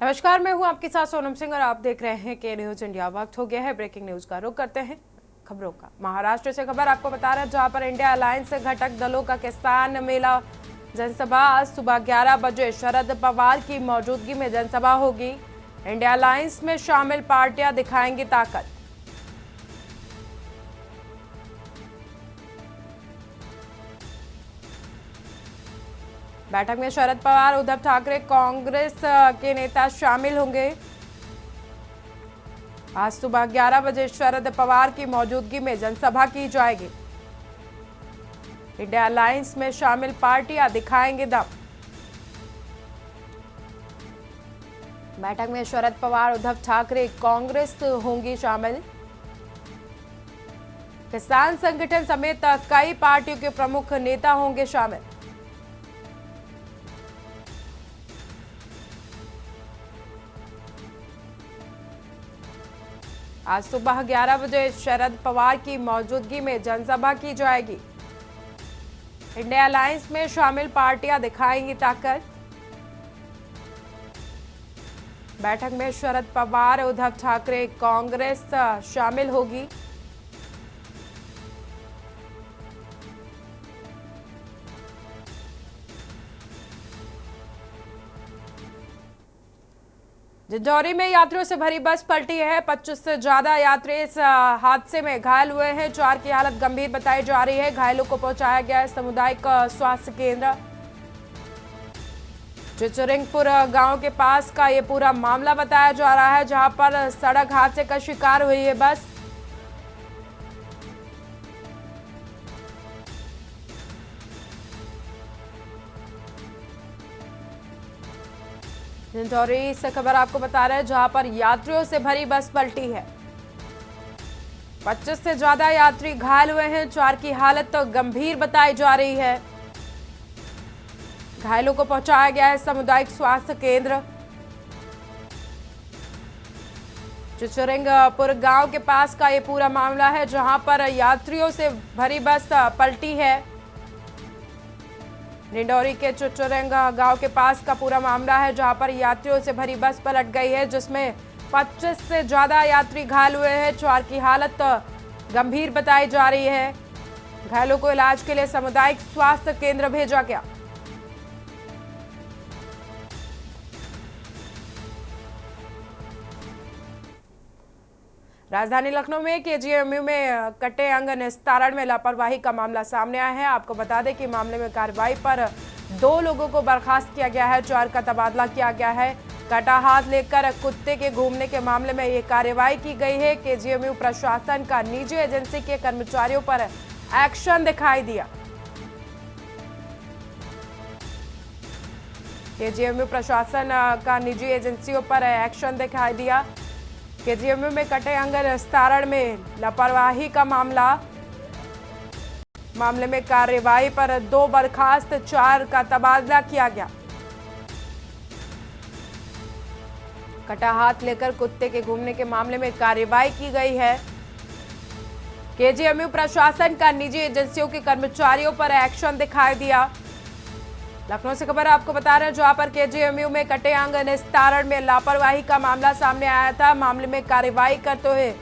नमस्कार, मैं हूं आपके साथ सोनम सिंह और आप देख रहे हैं के न्यूज इंडिया। वक्त हो गया है ब्रेकिंग न्यूज का। रुख करते हैं खबरों का। महाराष्ट्र से खबर आपको बता रहे हैं, जहां पर इंडिया अलायंस से घटक दलों का किसान मेला जनसभा आज सुबह 11 बजे शरद पवार की मौजूदगी में जनसभा होगी। इंडिया अलायंस में शामिल पार्टियां दिखाएंगी ताकत। बैठक में शरद पवार, उद्धव ठाकरे, कांग्रेस के नेता शामिल होंगे। आज सुबह 11 बजे शरद पवार की मौजूदगी में जनसभा की जाएगी। इंडिया अलायंस में शामिल पार्टियां दिखाएंगे दम। बैठक में शरद पवार, उद्धव ठाकरे, कांग्रेस होंगी शामिल। किसान संगठन समेत कई पार्टियों के प्रमुख नेता होंगे शामिल। आज सुबह 11 बजे शरद पवार की मौजूदगी में जनसभा की जाएगी। इंडिया अलायंस में शामिल पार्टियां दिखाएंगी ताकत। बैठक में शरद पवार, उद्धव ठाकरे, कांग्रेस शामिल होगी। डिंडौरी में यात्रियों से भरी बस पलटी है। 25 से ज्यादा यात्री इस हादसे में घायल हुए हैं। 4 की हालत गंभीर बताई जा रही है। घायलों को पहुंचाया गया है सामुदायिक स्वास्थ्य केंद्र। चिचरिंगपुर गांव के पास का ये पूरा मामला बताया जा रहा है, जहां पर सड़क हादसे का शिकार हुई है बस। डिंडौरी से खबर आपको बता रहे हैं, जहां पर यात्रियों से भरी बस पलटी है। 25 से ज्यादा यात्री घायल हुए हैं। 4 की हालत तो गंभीर बताई जा रही है। घायलों को पहुंचाया गया है सामुदायिक स्वास्थ्य केंद्र। चिचरिंगपुर गांव के पास का ये पूरा मामला है, जहां पर यात्रियों से भरी बस पलटी है। डिंडौरी के चिचरिंग गांव के पास का पूरा मामला है, जहां पर यात्रियों से भरी बस पलट गई है, जिसमें 25 से ज्यादा यात्री घायल हुए हैं। 4 की हालत गंभीर बताई जा रही है। घायलों को इलाज के लिए सामुदायिक स्वास्थ्य केंद्र भेजा गया। राजधानी लखनऊ में केजीएमयू में कटे अंग निस्तारण में लापरवाही का मामला सामने आया है। आपको बता दें कि मामले में कार्रवाई पर 2 लोगों को बर्खास्त किया गया है। 4 का तबादला किया गया है। कटा हाथ लेकर कुत्ते के घूमने के मामले में ये कार्रवाई की गई है। केजीएमयू प्रशासन का निजी एजेंसी के कर्मचारियों पर एक्शन दिखाई दिया। केजीएमयू प्रशासन का निजी एजेंसियों पर एक्शन दिखाई दिया। केजीएमयू में कटे अंग निस्तारण में लापरवाही का मामले में कार्रवाई पर 2 बर्खास्त, 4 का तबादला किया गया। कटा हाथ लेकर कुत्ते के घूमने के मामले में कार्रवाई की गई है। केजीएमयू प्रशासन का निजी एजेंसियों के कर्मचारियों पर एक्शन दिखाई दिया। लखनऊ से खबर आपको बता रहे हैं, जहां पर केजीएमयू में कटे अंग निस्तारण में लापरवाही का मामला सामने आया था। मामले में कार्रवाई करते हुए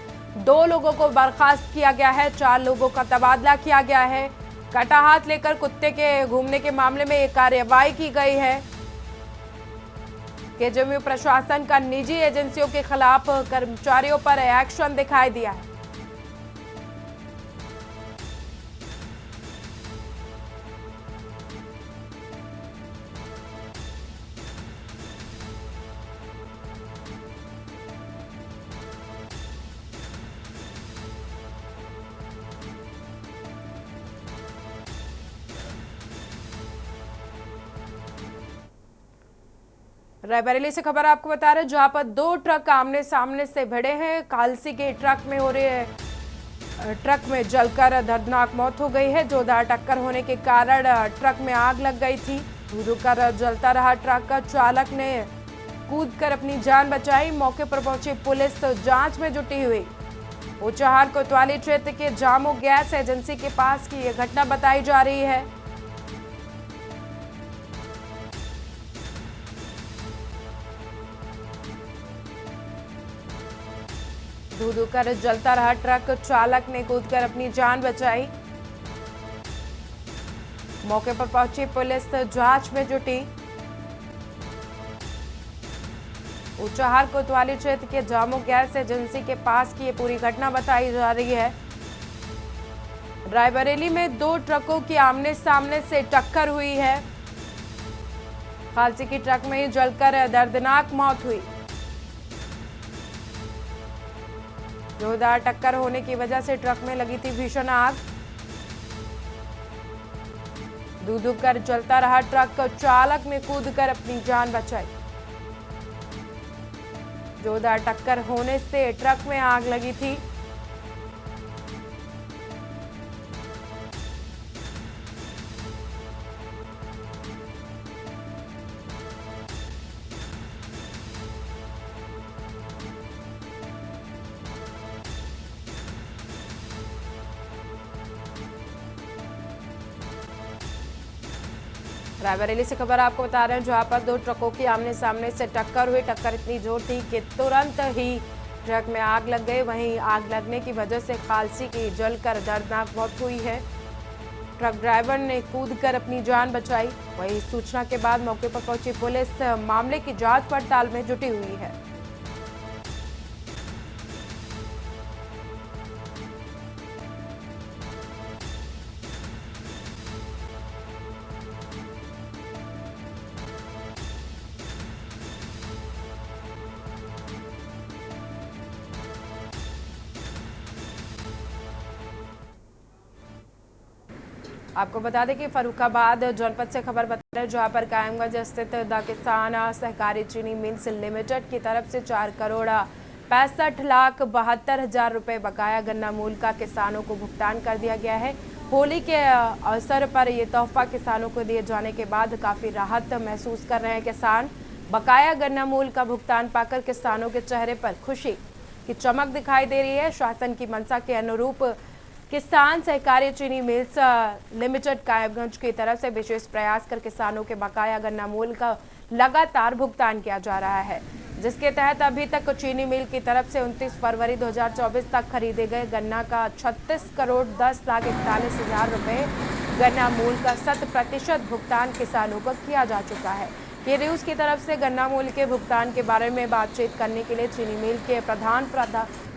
2 लोगों को बर्खास्त किया गया है। 4 लोगों का तबादला किया गया है। कटा हाथ लेकर कुत्ते के घूमने के मामले में एक कार्रवाई की गई है। केजीएमयू प्रशासन का निजी एजेंसियों के खिलाफ कर्मचारियों पर एक्शन दिखाई दिया है। रायबरेली से खबर आपको बता रहे हैं, जहां पर 2 ट्रक आमने सामने से भिड़े हैं। कालसी के ट्रक में जलकर दर्दनाक मौत हो गई है। जोरदार टक्कर होने के कारण ट्रक में आग लग गई थी। धुधुकर जलता रहा ट्रक का। चालक ने कूदकर अपनी जान बचाई। मौके पर पहुंची पुलिस जांच में जुटी हुई। ऊंचाहार कोतवाली क्षेत्र के जामू गैस एजेंसी के पास की यह घटना बताई जा रही है। धू कर जलता रहा ट्रक, चालक ने कूदकर अपनी जान बचाई। मौके पर पहुंची पुलिस जांच में जुटी। ऊंचाहार कोतवाली क्षेत्र के जामो गैस एजेंसी के पास की ये पूरी घटना बताई जा रही है। रायबरेली में दो ट्रकों की आमने सामने से टक्कर हुई है। खालसी की ट्रक में ही जलकर दर्दनाक मौत हुई। जोरदार टक्कर होने की वजह से ट्रक में लगी थी भीषण आग। धू कर जलता रहा ट्रक, चालक ने कूदकर अपनी जान बचाई। जोरदार टक्कर होने से ट्रक में आग लगी थी। रायबरेली से खबर आपको बता रहे हैं, जहां पर दो ट्रकों की आमने सामने से टक्कर हुई। टक्कर इतनी जोर थी कि तुरंत ही ट्रक में आग लग गई। वहीं आग लगने की वजह से खालसी की जलकर दर्दनाक मौत हुई है। ट्रक ड्राइवर ने कूदकर अपनी जान बचाई। वहीं सूचना के बाद मौके पर पहुंची पुलिस मामले की जांच पड़ताल में जुटी हुई है। आपको बता दें कि फर्रुखाबाद जनपद से खबर बता रहे हैं, जहां पर कायमगंज स्थित द किसान सहकारी चीनी मिल्स लिमिटेड की तरफ से 4,65,72,000 रुपए बकाया गन्ना मूल्य का किसानों को भुगतान कर दिया गया है। होली के अवसर पर ये तोहफा किसानों को दिए जाने के बाद काफी राहत महसूस कर रहे हैं किसान। बकाया गन्ना मूल्य का भुगतान पाकर किसानों के चेहरे पर खुशी की चमक दिखाई दे रही है। शासन की मंशा के अनुरूप किसान सहकारी चीनी मिल्स लिमिटेड कायमगंज की तरफ से विशेष प्रयास कर किसानों के बकाया गन्ना मूल्य का लगातार भुगतान किया जा रहा है, जिसके तहत अभी तक चीनी मिल की तरफ से 29 फरवरी 2024 तक खरीदे गए गन्ना का 36,10,41,000 रुपए गन्ना मूल्य का 100% भुगतान किसानों को किया जा चुका है। के न्यूज़ की तरफ से गन्ना मूल्य के भुगतान के बारे में बातचीत करने के लिए चीनी मिल के प्रधान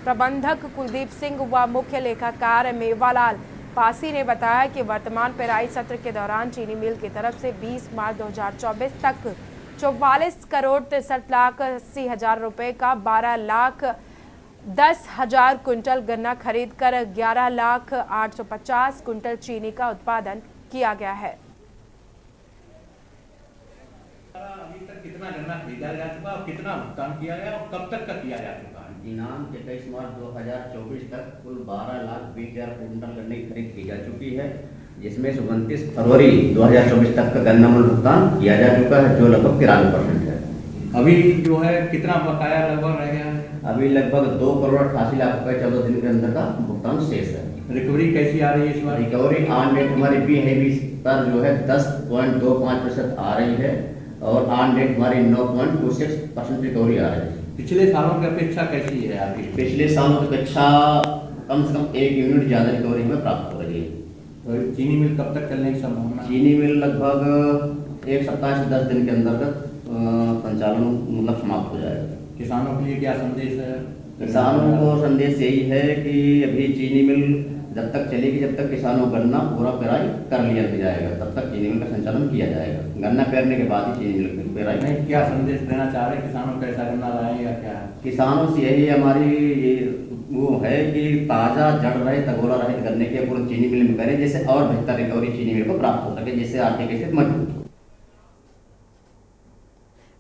प्रबंधक कुलदीप सिंह व मुख्य लेखाकार मेवालाल पासी ने बताया कि वर्तमान पेराई सत्र के दौरान चीनी मिल की तरफ से 20 मार्च 2024 तक 44,63,80,000 रुपए का 12,10,000 क्विंटल गन्ना खरीद कर 11,850 क्विंटल चीनी का उत्पादन किया गया है। अभी तक कितना गन्ना खरीदा जा चुका और कितना भुगतान किया गया और कब तक का किया जा चुका है? दिनांक 21 मार्च 2024 तक कुल 12,20,000 क्विंटल गन्ने की खरीद की जा चुकी है, जिसमें 29 फरवरी 2024 तक का गन्ना मूल्य भुगतान किया जा चुका है, जो लगभग 93% है। अभी जो है कितना बकाया लगभग रह गया है? अभी लगभग 2,88,00,000 रुपए 14 दिन के अंदर का भुगतान शेष है। रिकवरी कैसी आ रही है इस बार? रिकवरी ऑन डेट हमारी बी हैवी पर जो है 10.25% आ रही है और ऑन डेट हमारी 9.26% रिकवरी आ रही है। पिछले सालों की अपेक्षा कैसी है आपकी? पिछले सालों की अपेक्षा कम से कम 1 यूनिट ज़्यादा रिकवरी हमें प्राप्त हो रही है। तो चीनी मिल कब तक चलने की संभावना? चीनी मिल लगभग 1 सप्ताह से 10 दिन के अंतर्गत संचालन मतलब समाप्त हो जाएगा। किसानों के लिए क्या संदेश है? किसानों को संदेश यही है कि अभी चीनी मिल जब तक चलेगी, जब तक किसानों गन्ना पूरा पेराई कर लिया जाएगा, तब तक चीनी मिल का संचालन किया जाएगा। गन्ना पेरने के बाद ही चीनी मिल की पेराई। नहीं, क्या संदेश देना चाह रहे हैं किसानों को? ऐसा गन्ना लाएं या क्या है? किसानों से यही हमारी वो है कि ताज़ा जड़ रहे तगोरा रहे गन्ने के पूर्ण चीनी मिल में करें, जिससे और बेहतर रिकवरी चीनी मिल को प्राप्त हो सके, जिससे आर्थिक स्थिति मजबूत हो।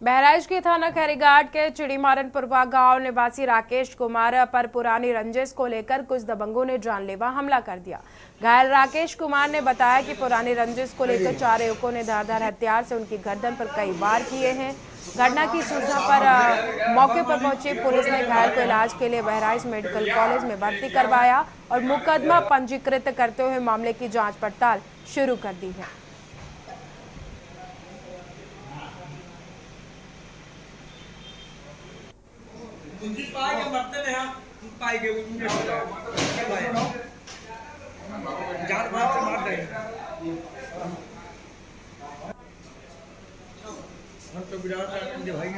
बहराइच के थाना खैरीघाट के चिड़ीमारनपुरवा गांव निवासी राकेश कुमार पर पुरानी रंजिश को लेकर कुछ दबंगों ने जानलेवा हमला कर दिया। घायल राकेश कुमार ने बताया कि पुरानी रंजिश को लेकर 4 युवकों ने धारदार हथियार से उनकी गर्दन पर कई वार किए हैं। घटना की सूचना पर मौके पर पहुंची पुलिस ने घायल को इलाज के लिए बहराइच मेडिकल कॉलेज में भर्ती करवाया और मुकदमा पंजीकृत करते हुए मामले की जाँच पड़ताल शुरू कर दी है। दूसरी पार्ट के मरते नहीं हम पाई के उन्हें जान बात से मार देंगे हम तो गुजरात भाई।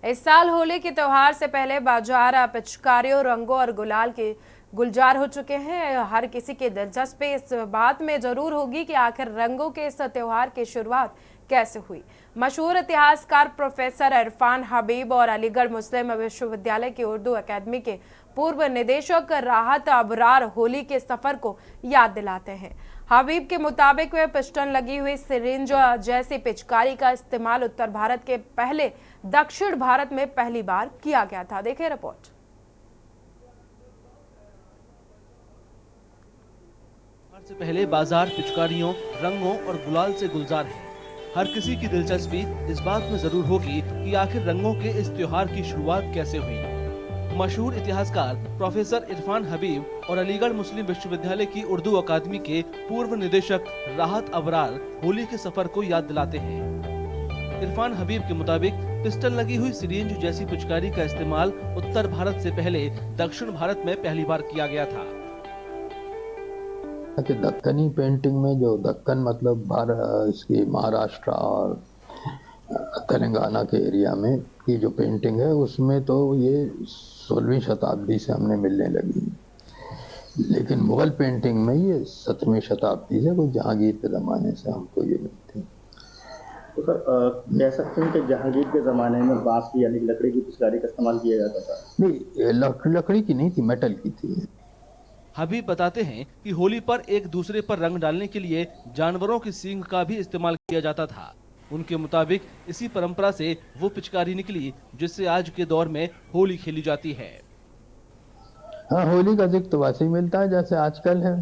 इस साल होली के त्योहार से पहले बाजार पिचकारियों, रंगों और गुलाल के गुलजार हो चुके हैं। हर किसी की दिलचस्पी इस बात में जरूर होगी कि आखिर रंगों के इस त्योहार की शुरुआत कैसे हुई। मशहूर इतिहासकार प्रोफेसर इरफान हबीब और अलीगढ़ मुस्लिम विश्वविद्यालय की उर्दू अकादमी के पूर्व निदेशक राहत अबरार होली के सफर को याद दिलाते हैं। हबीब के मुताबिक वे पिस्टन लगी हुई सिरिंज जैसी पिचकारी का इस्तेमाल उत्तर भारत के पहले दक्षिण भारत में पहली बार किया गया था। देखिए रिपोर्ट। से पहले बाजार पिचकारियों, रंगों और गुलाल से गुलजार है। हर किसी की दिलचस्पी इस बात में जरूर होगी कि आखिर रंगों के इस त्योहार की शुरुआत कैसे हुई। मशहूर इतिहासकार प्रोफेसर इरफान हबीब और अलीगढ़ मुस्लिम विश्वविद्यालय की उर्दू अकादमी के पूर्व निदेशक राहत अबरार होली के सफर को याद दिलाते हैं। इरफान हबीब के मुताबिक पिस्टल लगी हुई सिरिंज जैसी पिचकारी का इस्तेमाल उत्तर भारत से पहले दक्षिण भारत में पहली बार किया गया था। कि दक्कनी पेंटिंग में जो दक्कन मतलब इसकी महाराष्ट्र और तेलंगाना के एरिया में की जो पेंटिंग है उसमें तो ये 16वीं शताब्दी से हमने मिलने लगी, लेकिन मुगल पेंटिंग में ये 17वीं शताब्दी से, कोई जहांगीर के ज़माने से हमको ये मिलती। तो सर कह सकते हैं कि जहांगीर के ज़माने में बांस की यानी लकड़ी की पिचकारी का इस्तेमाल किया जाता था? नहीं, लकड़ी की नहीं थी, मेटल की थी। हबीब बताते हैं कि होली पर एक दूसरे पर रंग डालने के लिए जानवरों की सींग का भी इस्तेमाल किया जाता था। उनके मुताबिक इसी परंपरा से वो पिचकारी निकली जिससे आज के दौर में होली खेली जाती है। हाँ, होली का जिक्र तो वैसे ही मिलता है जैसे आजकल है।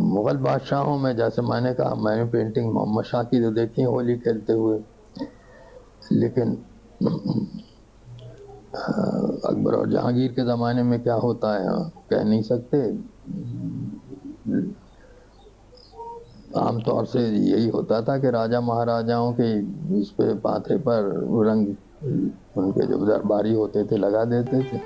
मुगल बादशाहों में जैसे मैंने कहा, मैंने पेंटिंग मोहम्मद शाह की तो देखी है होली खेलते हुए, लेकिन अकबर और जहांगीर के ज़माने में क्या होता है कह नहीं सकते। आमतौर से यही होता था कि राजा महाराजाओं के इस पे पाथे पर रंग उनके जो दरबारी होते थे लगा देते थे।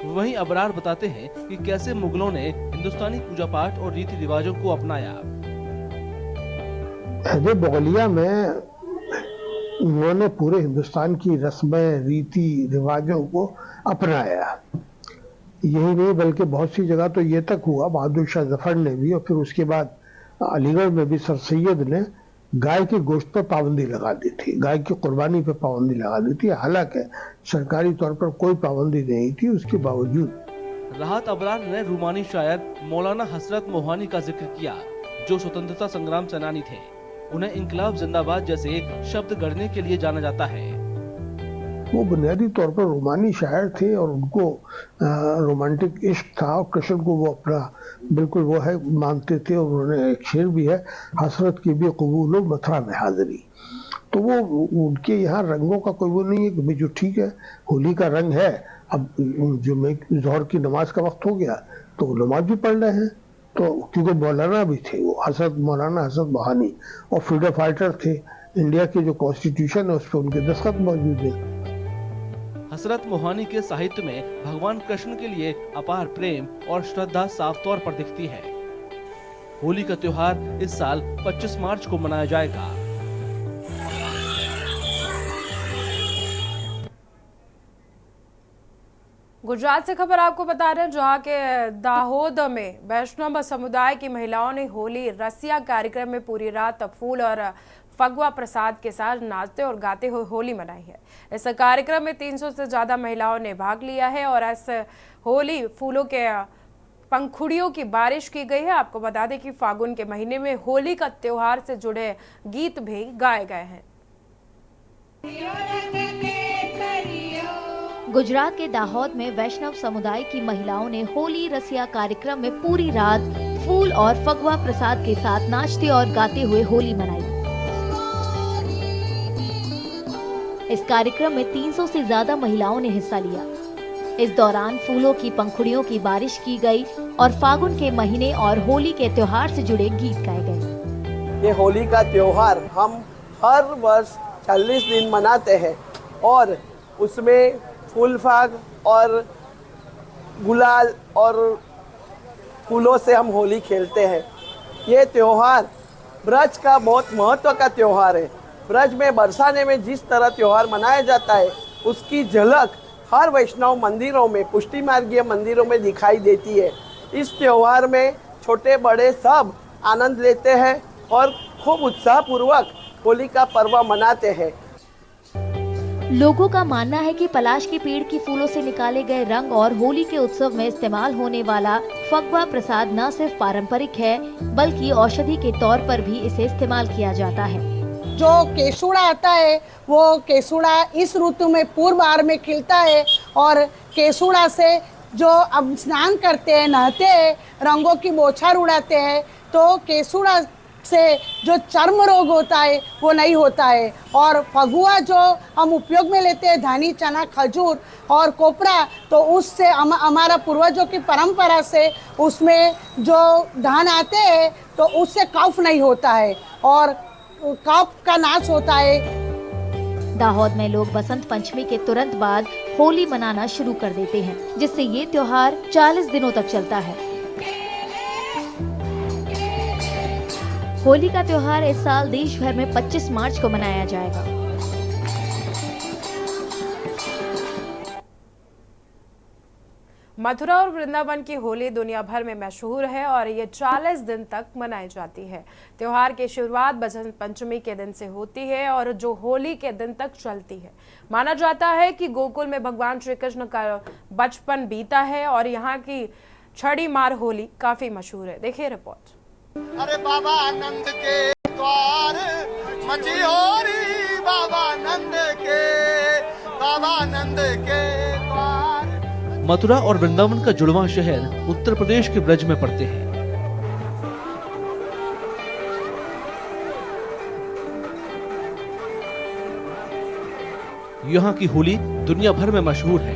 वहीं अबरार बताते हैं कि कैसे मुगलों ने हिंदुस्तानी पूजा पाठ और रीति रिवाजों को अपनाया। मुगलिया में उन्होंने पूरे हिंदुस्तान की रस्में, रीति रिवाजों को अपनाया। यही नहीं बल्कि बहुत सी जगह तो ये तक हुआ, बहादुर शाह जफर ने भी और फिर उसके बाद अलीगढ़ में भी सर सैयद ने गाय के गोश्त पर पाबंदी लगा दी थी, गाय की कुर्बानी पर पाबंदी लगा दी थी। हालांकि सरकारी तौर पर कोई पाबंदी नहीं थी, उसके बावजूद। राहत अबरार ने रूमानी शायर मौलाना हसरत मोहानी का जिक्र किया, जो स्वतंत्रता संग्राम सेनानी थे। उन्हें इंकलाब जिंदाबाद जैसे शब्द गढ़ने के लिए जाना जाता है। वो बुनियादी तौर पर रोमानी शायर थे और उनको रोमांटिक इश्क था और कृष्ण को वो अपना बिल्कुल वो है मानते थे। और उन्होंने एक शेर भी है, हसरत की भी कबूल मथुरा में हाजिरी। तो वो उनके यहाँ रंगों का कोई वो नहीं है कि जो ठीक है होली का रंग है, अब जो ज़ोहर की नमाज का वक्त हो गया तो नमाज भी पढ़ रहे हैं। तो क्योंकि मौलाना भी थे वो मौलाना हसरत मोहानी और फ्रीडम फाइटर थे। इंडिया की जो कॉन्स्टिट्यूशन है उस पर उनके दस्तखत मौजूद है। हसरत मोहानी के साहित्य में भगवान कृष्ण के लिए अपार प्रेम और श्रद्धा साफ तौर पर दिखती है। होली का त्योहार इस साल 25 मार्च को मनाया जाएगा। गुजरात से खबर आपको बता रहे हैं, जहां के दाहोद में वैष्णव समुदाय की महिलाओं ने होली रसिया कार्यक्रम में पूरी रात फूल और फगवा प्रसाद के साथ नाचते और गाते हुए होली मनाई है। इस कार्यक्रम में 300 से ज्यादा महिलाओं ने भाग लिया है और इस होली फूलों के पंखुड़ियों की बारिश की गई है। आपको बता दें कि फागुन के महीने में होली का त्योहार से जुड़े गीत भी गाए गए हैं। गुजरात के दाहोद में वैष्णव समुदाय की महिलाओं ने होली रसिया कार्यक्रम में पूरी रात फूल और फगवा प्रसाद के साथ नाचते और गाते हुए होली मनाई। इस कार्यक्रम में 300 से ज्यादा महिलाओं ने हिस्सा लिया। इस दौरान फूलों की पंखुड़ियों की बारिश की गई और फागुन के महीने और होली के त्योहार से जुड़े गीत गाए गए। ये होली का त्योहार हम हर वर्ष 40 दिन मनाते हैं और उसमें फूल फाग और गुलाल और फूलों से हम होली खेलते हैं। ये त्यौहार ब्रज का बहुत महत्व का त्यौहार है। ब्रज में बरसाने में जिस तरह त्यौहार मनाया जाता है उसकी झलक हर वैष्णव मंदिरों में, पुष्टि मार्गीय मंदिरों में दिखाई देती है। इस त्यौहार में छोटे बड़े सब आनंद लेते हैं और खूब उत्साहपूर्वक होली का पर्व मनाते हैं। लोगों का मानना है कि पलाश के पेड़ के फूलों से निकाले गए रंग और होली के उत्सव में इस्तेमाल होने वाला फगवा प्रसाद न सिर्फ पारंपरिक है बल्कि औषधि के तौर पर भी इसे इस्तेमाल किया जाता है। जो केसुड़ा आता है वो केसुड़ा इस ऋतु में पूर्व आर में खिलता है और केसुड़ा से जो अब स्नान करते हैं, नहाते हैं, रंगों की बौछार उड़ाते हैं तो केसुड़ा से जो चर्म रोग होता है वो नहीं होता है। और फगुआ जो हम उपयोग में लेते हैं, धानी, चना, खजूर और कोपरा, तो उससे हमारा पूर्वजों की परंपरा से उसमें जो धान आते हैं तो उससे कफ नहीं होता है और कफ का नाश होता है। दाहोद में लोग बसंत पंचमी के तुरंत बाद होली मनाना शुरू कर देते हैं, जिससे ये त्योहार 40 दिनों तक चलता है। होली का त्योहार इस साल देश भर में 25 मार्च को मनाया जाएगा। मथुरा और वृंदावन की होली दुनिया भर में मशहूर है और ये 40 दिन तक मनाई जाती है। त्योहार की शुरुआत बसंत पंचमी के दिन से होती है और जो होली के दिन तक चलती है। माना जाता है कि गोकुल में भगवान श्री कृष्ण का बचपन बीता है और यहाँ की छड़ी मार होली काफी मशहूर है। देखिए रिपोर्ट। अरे बाबा आनंद के द्वार मची होरी, बाबा आनंद के द्वार। मथुरा और वृंदावन का जुड़वां शहर उत्तर प्रदेश के ब्रज में पड़ते हैं। यहाँ की होली दुनिया भर में मशहूर है।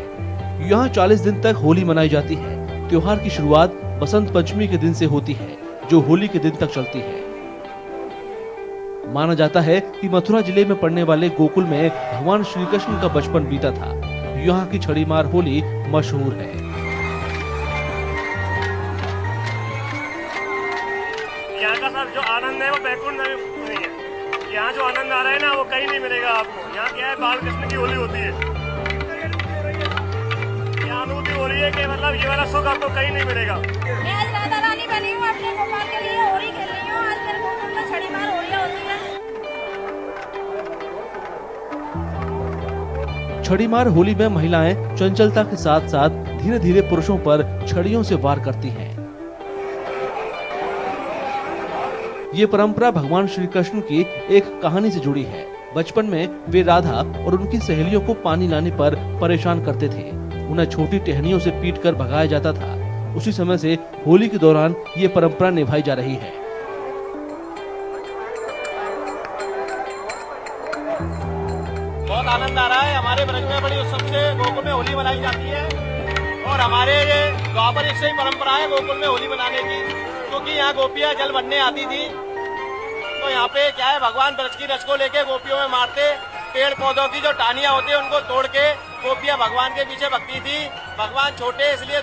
यहाँ 40 दिन तक होली मनाई जाती है। त्योहार की शुरुआत बसंत पंचमी के दिन से होती है जो होली के दिन तक चलती है। माना जाता है कि मथुरा जिले में पड़ने वाले गोकुल में भगवान श्री कृष्ण का बचपन बीता था। यहाँ की छड़ी मार होली मशहूर है। यहाँ का सर जो आनंद है वो बैकुंठ में नहीं है। यहाँ जो आनंद आ रहा है ना वो कहीं नहीं मिलेगा आपको। यहाँ क्या है, बाल कृष्ण की होली होती है। यहाँ अनुभूति हो रही है कि मतलब ये वाला सुख आपको कहीं नहीं मिलेगा। मैं आज राधा रानी बनी हूँ, अपने गोपाल के लिए होली खेल रही हूँ। आज मेरे गोकुल में छड़ी मार होलियाँ होती है। छड़ी मार होली में महिलाएं चंचलता के साथ साथ धीरे धीरे पुरुषों पर छड़ियों से वार करती हैं। ये परंपरा भगवान श्री कृष्ण की एक कहानी से जुड़ी है। बचपन में वे राधा और उनकी सहेलियों को पानी लाने पर परेशान करते थे। उन्हें छोटी टहनियों से पीटकर भगाया जाता था। उसी समय से होली के दौरान ये परंपरा निभाई जा रही है। बहुत आनंद आ रहा है। हमारे ब्रज में बड़ी उत्सव से गोकुल में होली मनाई जाती है और हमारे गांव पर इससे ही परंपरा है गोकुल में होली मनाने की, क्योंकि यहाँ गोपियाँ जल भरने आती थी। तो यहाँ पे क्या है, भगवान ब्रज की रस को लेके गोपियों में मारते। पेड़ पौधों की जो टाहनियाँ होती है उनको तोड़ के गोपियाँ भगवान के पीछे भगती थी। भगवान छोटे इसलिए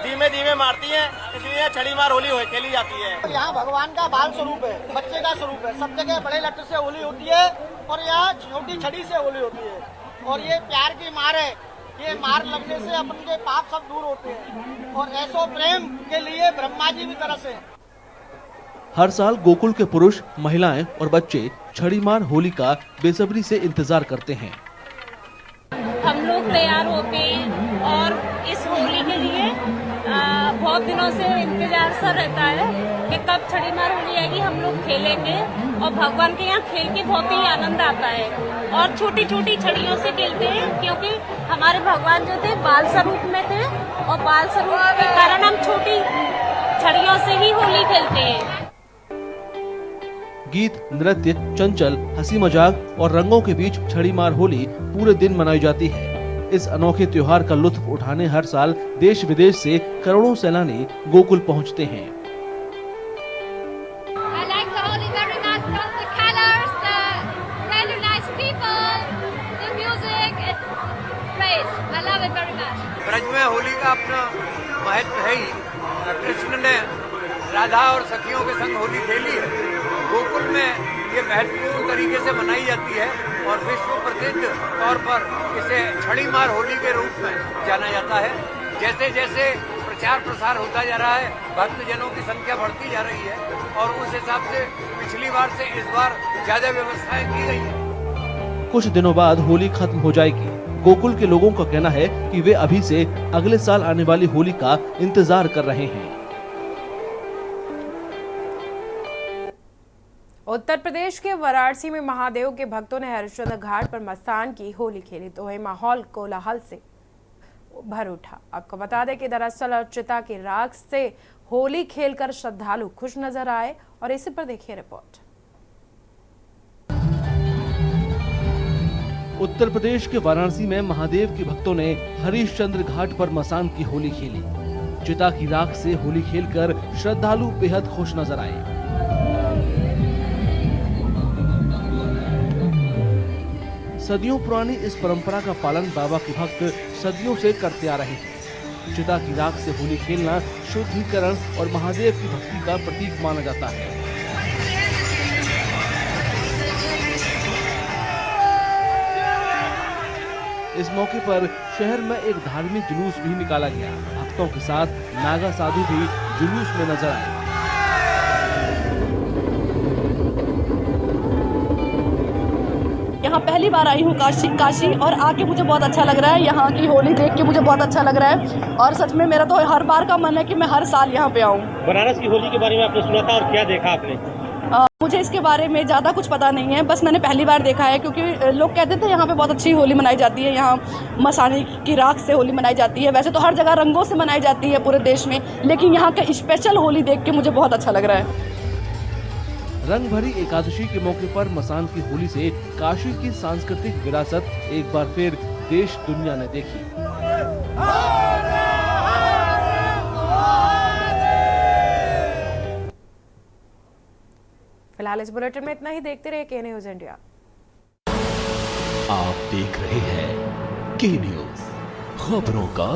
धीमे धीमे मारती हैं, इसलिए छड़ी मार होली खेली जाती है। यहाँ भगवान का बाल स्वरूप है, बच्चे का स्वरूप है। सब जगह बड़े लट्टू से होली होती है और यहाँ छोटी छड़ी से होली होती है। और ये प्यार की मार है। ये मार लगने से अपन के पाप सब दूर होते हैं और ऐसो प्रेम के लिए ब्रह्मा जी भी तरसे। हर साल गोकुल के पुरुष, महिलाएं और बच्चे छड़ी मार होली का बेसब्री से इंतजार करते हैं। हम लोग तैयार होके और इस होली के लिए बहुत दिनों से इंतजार सा रहता है कि कब छड़ी मार होली आएगी, हम लोग खेलेंगे। और भगवान के यहाँ खेल के बहुत ही आनंद आता है और छोटी छोटी छड़ियों से खेलते हैं, क्योंकि हमारे भगवान जो थे बाल स्वरूप में थे और बाल स्वरूप के कारण हम छोटी छड़ियों से ही होली खेलते हैं। गीत, नृत्य, चंचल, हंसी मजाक और रंगों के बीच छड़ी मार होली पूरे दिन मनाई जाती है। इस अनोखे त्योहार का लुत्फ उठाने हर साल देश विदेश से करोड़ों सैलानी गोकुल पहुंचते हैं। ब्रज में होली का अपना महत्व है ही। कृष्ण ने राधा और सखियों के संग होली खेली है। गोकुल में ये महत्वपूर्ण तरीके से मनाई जाती है और विश्व प्रसिद्ध तौर पर इसे छड़ी मार होली के रूप में जाना जाता है। जैसे जैसे प्रचार प्रसार होता जा रहा है, भक्तजनों की संख्या बढ़ती जा रही है और उस हिसाब से पिछली बार से इस बार ज्यादा व्यवस्थाएं की गई है। कुछ दिनों बाद होली खत्म हो जाएगी। गोकुल के लोगों का कहना है कि वे अभी से अगले साल आने वाली होली का इंतजार कर रहे हैं। उत्तर प्रदेश के वाराणसी में महादेव के भक्तों ने हरिश्चंद्र घाट पर मसान की होली खेली तो वही माहौल कोलाहल से भर उठा। आपको बता दें कि दरअसल चिता की राख से होली खेलकर श्रद्धालु खुश नजर आए और इसी पर देखिए रिपोर्ट। उत्तर प्रदेश के वाराणसी में महादेव के भक्तों ने हरिश्चंद्र घाट पर मसान की होली खेली। चिता की राख से होली खेलकर श्रद्धालु बेहद खुश नजर आए। सदियों पुरानी इस परंपरा का पालन बाबा के भक्त सदियों से करते आ रहे हैं। चिता की राख से होली खेलना शुद्धिकरण और महादेव की भक्ति का प्रतीक माना जाता है। इस मौके पर शहर में एक धार्मिक जुलूस भी निकाला गया। भक्तों के साथ नागा साधु भी जुलूस में नजर आए। यहाँ पहली बार आई हूँ काशी और आके मुझे बहुत अच्छा लग रहा है। यहाँ की होली देख के मुझे बहुत अच्छा लग रहा है और सच में मेरा तो हर बार का मन है कि मैं हर साल यहाँ पे आऊँ। बनारस की होली के बारे में आपने सुना था और क्या देखा आपने? मुझे इसके बारे में ज़्यादा कुछ पता नहीं है, बस मैंने पहली बार देखा है क्योंकि लोग कहते थे यहाँ पे बहुत अच्छी होली मनाई जाती है। यहाँ मसाने की राख से होली मनाई जाती है। वैसे तो हर जगह रंगों से मनाई जाती है पूरे देश में, लेकिन यहाँ का स्पेशल होली देख के मुझे बहुत अच्छा लग रहा है। रंग भरी एकादशी के मौके पर मसान की होली से काशी की सांस्कृतिक विरासत एक बार फिर देश दुनिया ने देखी। फिलहाल इस बुलेटिन में इतना ही। देखते रहिए के न्यूज इंडिया। आप देख रहे हैं के न्यूज, खबरों का